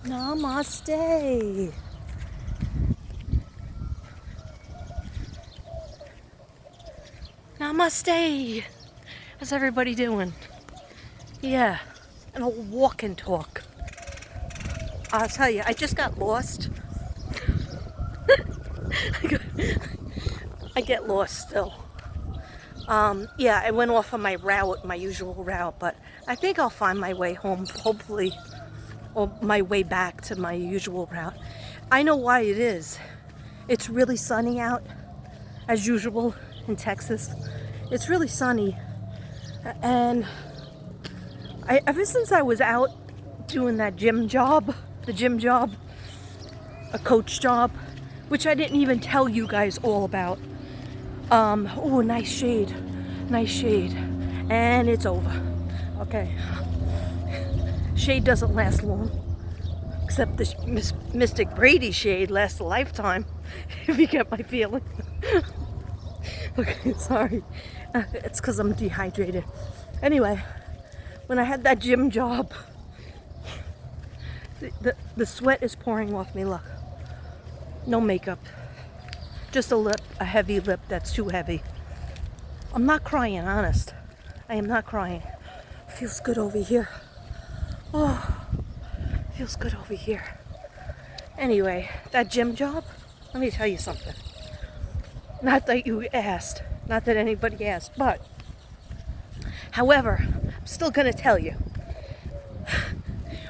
Namaste. Namaste. How's everybody doing? Yeah, and I'll walk and talk. I'll tell you, I just got lost. I get lost still. Yeah, I went off on my route, my usual route, but I think I'll find my way home, hopefully, or my way back to my usual route. I know why it is. It's really sunny out, as usual in Texas. It's really sunny, and ever since I was out doing that gym job, a coach job, which I didn't even tell you guys all about. Oh, nice shade, and it's over. Okay, shade doesn't last long, except the Mystic Brady shade lasts a lifetime, if you get my feeling. Okay, sorry, it's because I'm dehydrated. Anyway, when I had that gym job, the sweat is pouring off me. Look, no makeup, just a heavy lip that's too heavy. I'm not crying, honest. I am not crying. Feels good over here. Oh, feels good over here. Anyway, that gym job, let me tell you something. Not that you asked, not that anybody asked, but however, I'm still gonna tell you.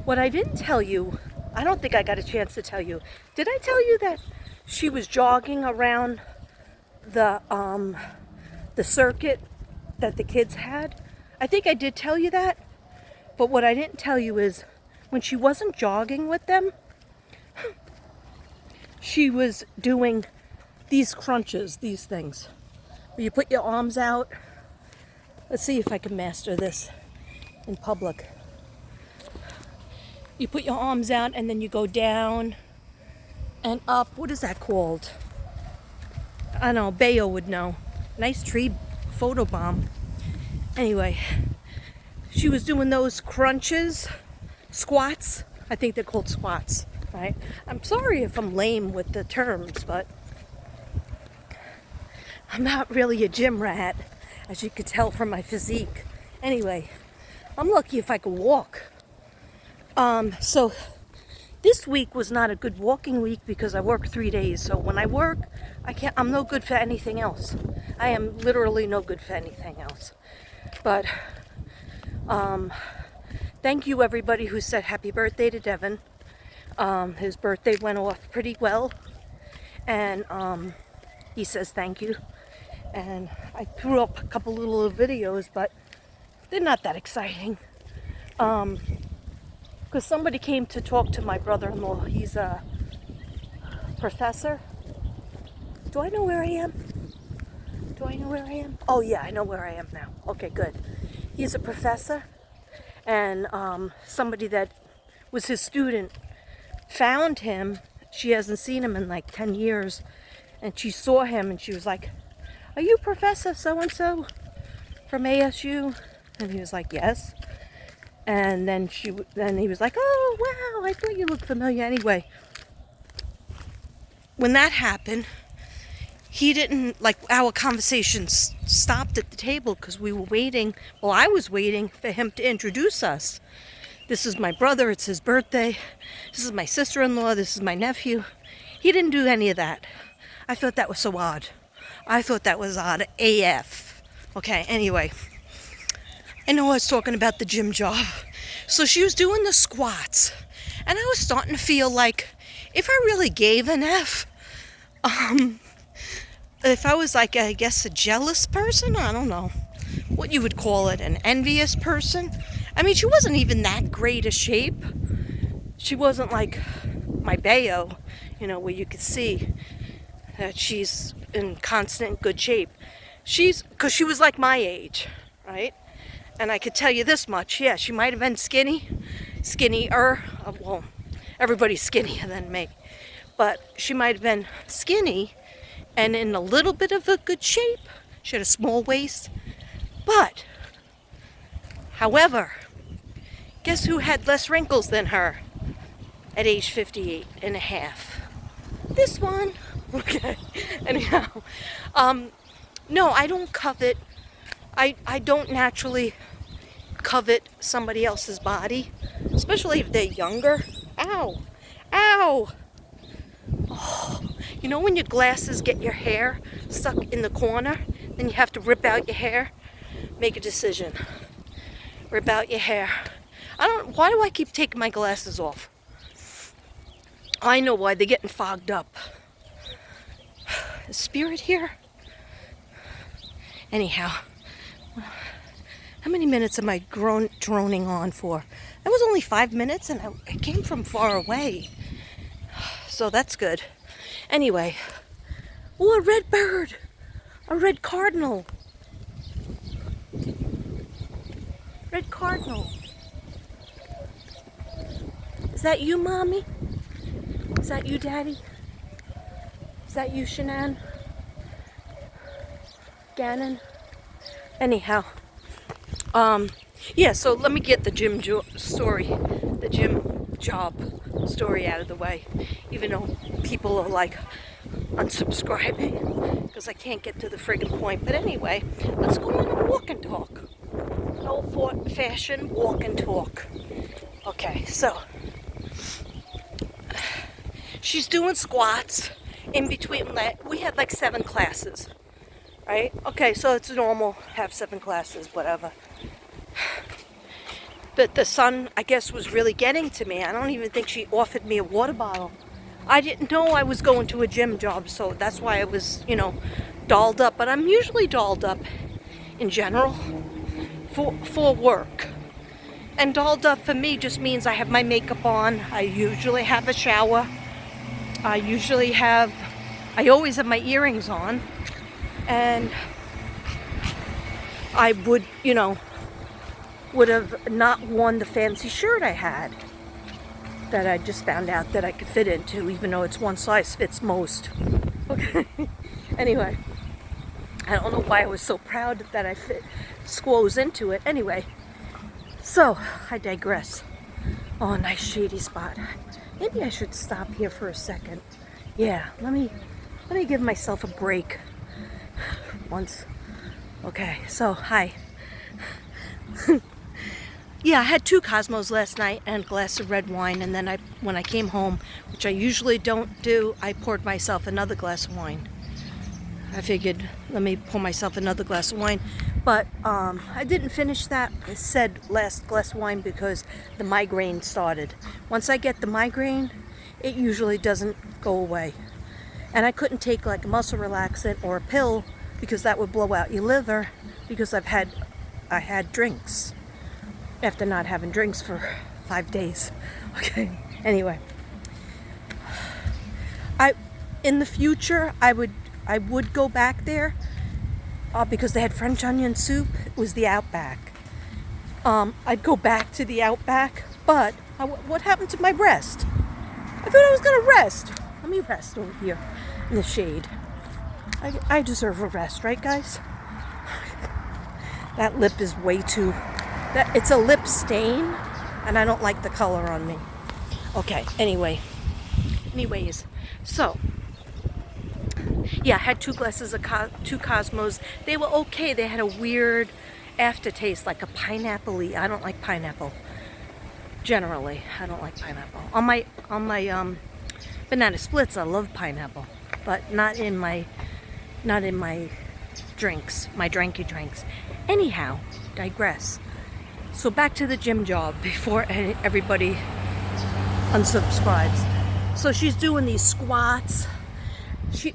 What I didn't tell you, I don't think I got a chance to tell you. Did I tell you that she was jogging around the circuit that the kids had? I think I did tell you that. But what I didn't tell you is when she wasn't jogging with them, she was doing these crunches, these things, where you put your arms out. Let's see if I can master this in public. You put your arms out and then you go down and up. What is that called? I don't know. Bayo would know. Nice tree photo bomb. Anyway, she was doing those crunches, squats. I think they're called squats, right? I'm sorry if I'm lame with the terms, but I'm not really a gym rat, as you could tell from my physique. Anyway, I'm lucky if I could walk. So this week was not a good walking week because I work 3 days. So when I work, I'm no good for anything else. I am literally no good for anything else. But thank you everybody who said happy birthday to Devin. His birthday went off pretty well, and he says thank you. And I threw up a couple little videos, but they're not that exciting. Because somebody came to talk to my brother-in-law. He's a professor. Do I know where I am? Oh yeah, I know where I am now. Okay, good. He's a professor, and somebody that was his student found him. She hasn't seen him in like 10 years, and she saw him and she was like, "Are you Professor so-and-so from ASU?" And he was like, "Yes." And then he was like, "Oh, wow, I thought you looked familiar." Anyway, when that happened, he didn't, like, our conversation stopped at the table because we were waiting. Well, I was waiting for him to introduce us. This is my brother, it's his birthday. This is my sister-in-law, this is my nephew. He didn't do any of that. I thought that was so odd. I thought that was odd AF. Okay, anyway. I know I was talking about the gym job. So she was doing the squats. And I was starting to feel like if I really gave an F, if I was like, I guess, a jealous person, I don't know what you would call it, an envious person. I mean, she wasn't even that great a shape. She wasn't like my Bayo, where you could see that she's in constant good shape. Because she was like my age, right? And I could tell you this much, yeah, she might have been skinnier. Well, everybody's skinnier than me. But she might have been skinny and in a little bit of a good shape. She had a small waist. But, however, guess who had less wrinkles than her? at age 58 and a half. This one. Okay. Anyhow, no, I don't covet. I don't naturally covet somebody else's body, especially if they're younger. Ow. Ow. Oh, you know when your glasses get your hair stuck in the corner, then you have to rip out your hair? Make a decision. Rip out your hair. Why do I keep taking my glasses off? I know why, they're getting fogged up. Is Spirit here? Anyhow, how many minutes am I droning on for? That was only 5 minutes and I came from far away. So that's good. Anyway, oh, a red bird, a red cardinal. Red cardinal. Is that you, Mommy? Is that you, Daddy? Is that you, Shanann? Gannon? Anyhow, yeah, so let me get the gym job story out of the way, even though people are like unsubscribing because I can't get to the friggin' point. But anyway, let's go on a walk and talk. Old-fashioned walk and talk. Okay, so she's doing squats in between. We had like 7 classes, right? Okay, so it's normal, have 7 classes, whatever. But the sun, I guess, was really getting to me. I don't even think she offered me a water bottle. I didn't know I was going to a gym job, so that's why I was, dolled up. But I'm usually dolled up in general for work. And dolled up for me just means I have my makeup on. I usually have a shower. I always have my earrings on. And I would have not worn the fancy shirt I had that I just found out that I could fit into, even though it's one size fits most. Okay. Anyway, I don't know why I was so proud that I fit squoze into it. Anyway, so I digress. Oh, nice shady spot. Maybe I should stop here for a second. Yeah, let me give myself a break once. Okay, so hi. Yeah, I had 2 Cosmos last night and a glass of red wine, and then when I came home, which I usually don't do, I poured myself another glass of wine. I figured, let me pour myself another glass of wine, but I didn't finish that. I said last glass of wine because the migraine started. Once I get the migraine, it usually doesn't go away. And I couldn't take like a muscle relaxant or a pill because that would blow out your liver, because I had drinks after not having drinks for 5 days. Okay, anyway, in the future I would go back there because they had French onion soup. It was the Outback. I'd go back to the Outback, but what happened to my rest? I thought I was gonna rest. Let me rest over here in the shade. I deserve a rest, right, guys? That lip is way too... It's a lip stain, and I don't like the color on me. Okay, anyways, so, yeah, I had 2 glasses of 2 Cosmos. They were okay. They had a weird aftertaste, like a pineapple-y. I don't like pineapple. Generally, I don't like pineapple. On my banana splits, I love pineapple, but not in my drinks, my drinky drinks. Anyhow, digress. So back to the gym job before everybody unsubscribes. So she's doing these squats.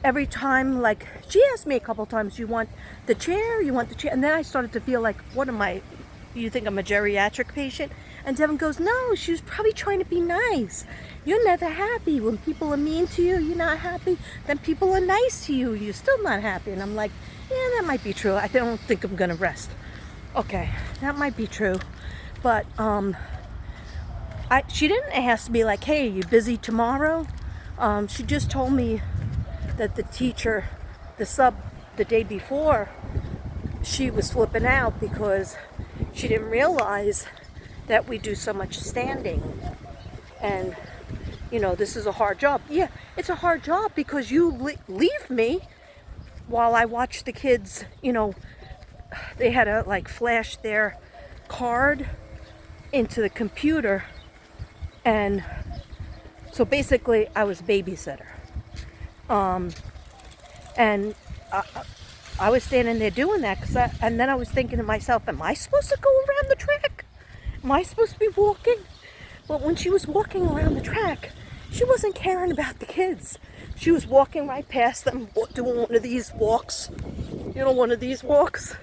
Every time, like, she asked me a couple times, you want the chair? And then I started to feel like, what am I? You think I'm a geriatric patient? And Devin goes, no, she was probably trying to be nice. You're never happy. When people are mean to you, you're not happy. Then people are nice to you, you're still not happy. And I'm like, yeah, that might be true. I don't think I'm gonna rest. Okay, that might be true. But she didn't ask me like, hey, are you busy tomorrow? She just told me that the teacher, the day before, she was flipping out because she didn't realize that we do so much standing. And this is a hard job. Yeah, it's a hard job because you leave me while I watch the kids. They had to like flash their card into the computer, and so basically I was babysitter. And I was standing there doing that, and then I was thinking to myself, am I supposed to go around the track? Am I supposed to be walking? But when she was walking around the track, she wasn't caring about the kids. She was walking right past them, doing one of these walks. One of these walks.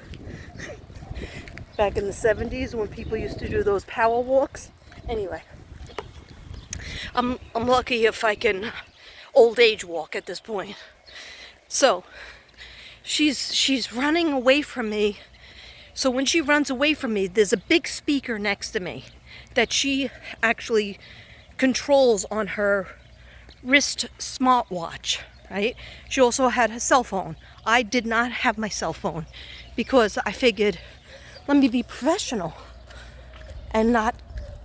Back in the 70s when people used to do those power walks. Anyway, I'm lucky if I can old age walk at this point. So she's running away from me. So when she runs away from me, there's a big speaker next to me that she actually controls on her wrist smartwatch, right? She also had a cell phone. I did not have my cell phone because I figured, let me be professional and not,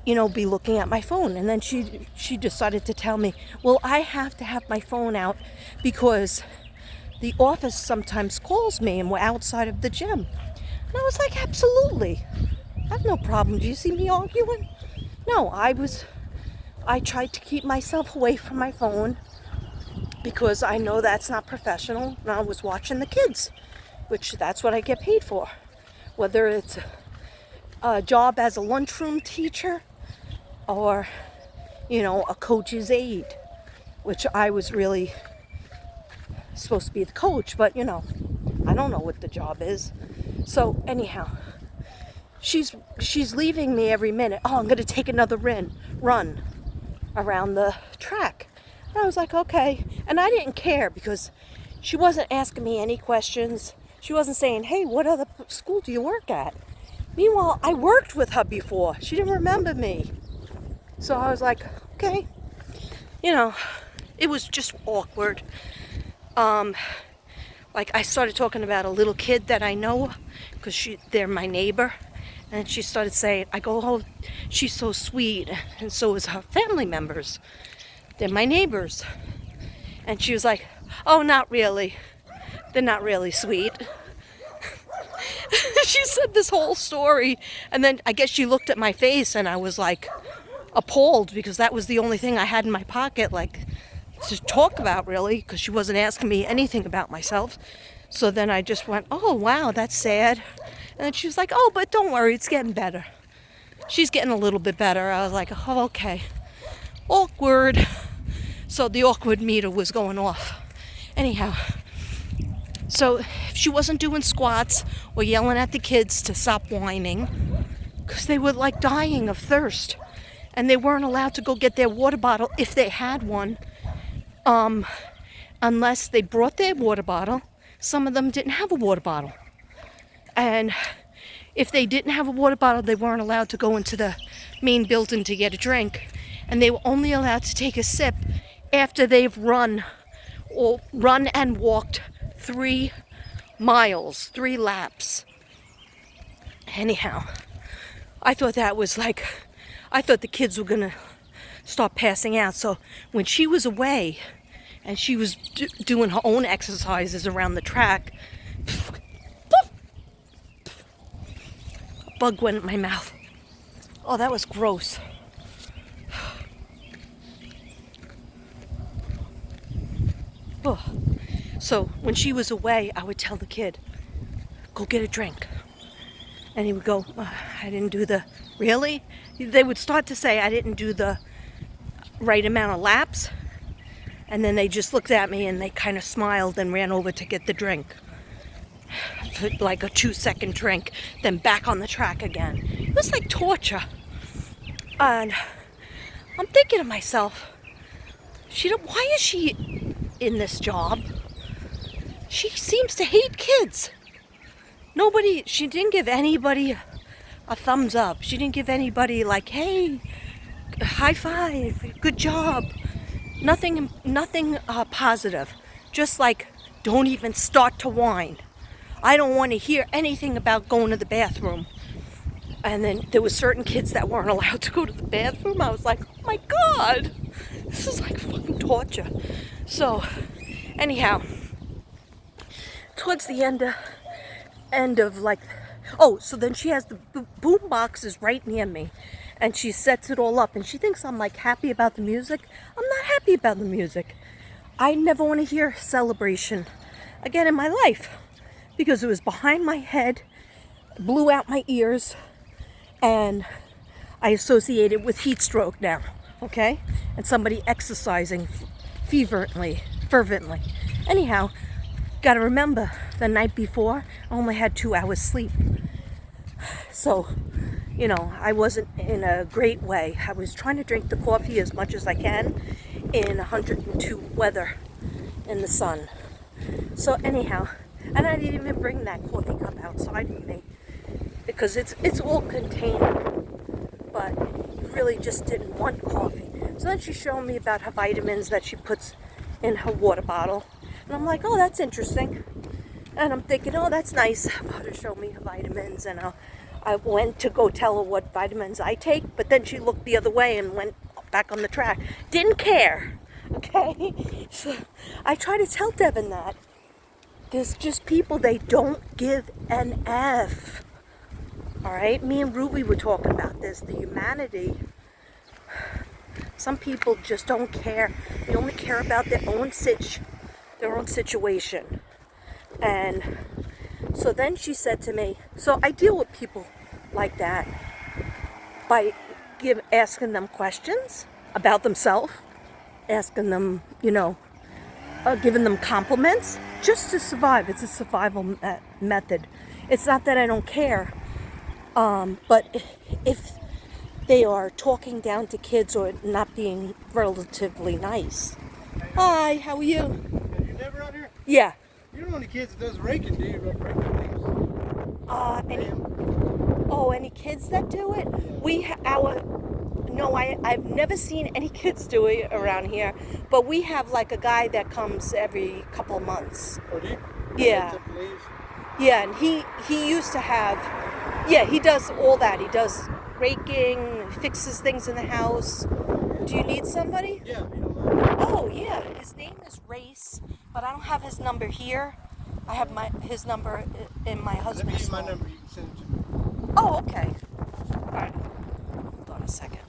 be looking at my phone. And then she decided to tell me, well, I have to have my phone out because the office sometimes calls me and we're outside of the gym. And I was like, absolutely. I have no problem. Do you see me arguing? No, I tried to keep myself away from my phone because I know that's not professional. And I was watching the kids, which that's what I get paid for. Whether it's a job as a lunchroom teacher or, a coach's aide, which I was really supposed to be the coach, but I don't know what the job is. So anyhow, she's leaving me every minute. Oh, I'm going to take another run around the track. And I was like, okay. And I didn't care because she wasn't asking me any questions. She wasn't saying, hey, what other school do you work at? Meanwhile, I worked with her before. She didn't remember me. So I was like, okay. It was just awkward. Like I started talking about a little kid that I know because they're my neighbor. And she started saying, I go, oh, she's so sweet. And so is her family members. They're my neighbors. And she was like, oh, not really. They're not really sweet. She said this whole story. And then I guess she looked at my face and I was like appalled because that was the only thing I had in my pocket, like to talk about really, because she wasn't asking me anything about myself. So then I just went, oh, wow, that's sad. And then she was like, oh, but don't worry, it's getting better. She's getting a little bit better. I was like, oh, okay. Awkward. So the awkward meter was going off. Anyhow, so she wasn't doing squats or yelling at the kids to stop whining because they were like dying of thirst. And they weren't allowed to go get their water bottle if they had one, unless they brought their water bottle. Some of them didn't have a water bottle. And if they didn't have a water bottle, they weren't allowed to go into the main building to get a drink. And they were only allowed to take a sip after they've run and walked 3 miles, 3 laps. Anyhow, I thought the kids were going to start passing out. So when she was away and she was doing her own exercises around the track, a bug went in my mouth. Oh, that was gross. Oh. So when she was away, I would tell the kid, go get a drink. And he would go, I didn't do the, really? They would start to say I didn't do the right amount of laps. And then they just looked at me and they kind of smiled and ran over to get the drink. Like a 2-second drink, then back on the track again. It was like torture. And I'm thinking to myself, why is she in this job? She seems to hate kids. She didn't give anybody a thumbs up. She didn't give anybody like, hey, high five, good job. Nothing positive. Just like, don't even start to whine. I don't want to hear anything about going to the bathroom. And then there were certain kids that weren't allowed to go to the bathroom. I was like, oh my God. This is like fucking torture. So, anyhow, towards the end of like, oh, so then she has the boom boxes right near me, and she sets it all up, and she thinks I'm like happy about the music. I'm not happy about the music. I never want to hear Celebration again in my life because it was behind my head, blew out my ears, and I associate it with heat stroke now, okay? And somebody exercising fervently. Anyhow, gotta remember, the night before, I only had 2 hours sleep. So, you know, I wasn't in a great way. I was trying to drink the coffee as much as I can in 102 weather in the sun. So anyhow, and I didn't even bring that coffee cup outside with me because it's all container, but really just didn't want coffee. So then she's showing me about her vitamins that she puts in her water bottle, and I'm like, oh, that's interesting. And I'm thinking, oh, that's nice of her to show me her vitamins. And I went to go tell her what vitamins I take, but then she looked the other way and went back on the track. Didn't care, okay? So I try to tell Devin that. There's just people, they don't give an F. All right? Me and Ruby were talking about this, the humanity. Some people just don't care. They only care about their own situation. And so then she said to me, so I deal with people like that by asking them questions about themselves, asking them, you know, giving them compliments just to survive. It's a survival method. It's not that I don't care, but if they are talking down to kids or not being relatively nice. Hi, how are you? You never out here? Yeah. You don't know any kids that does raking, do you? Raking things. Any kids that do it? Yeah. I've never seen any kids do it around here, but we have like a guy that comes every couple of months. Oh, do you? Yeah. Yeah, and he used to have, yeah, he does all that. He does raking, fixes things in the house. Do you need somebody? Yeah, if you don't mind. Oh, yeah. His name is Race, but I don't have his number here. I have his number in my husband's Let me use my phone. number. You can send it to me. Oh, okay. All right. Hold on a second.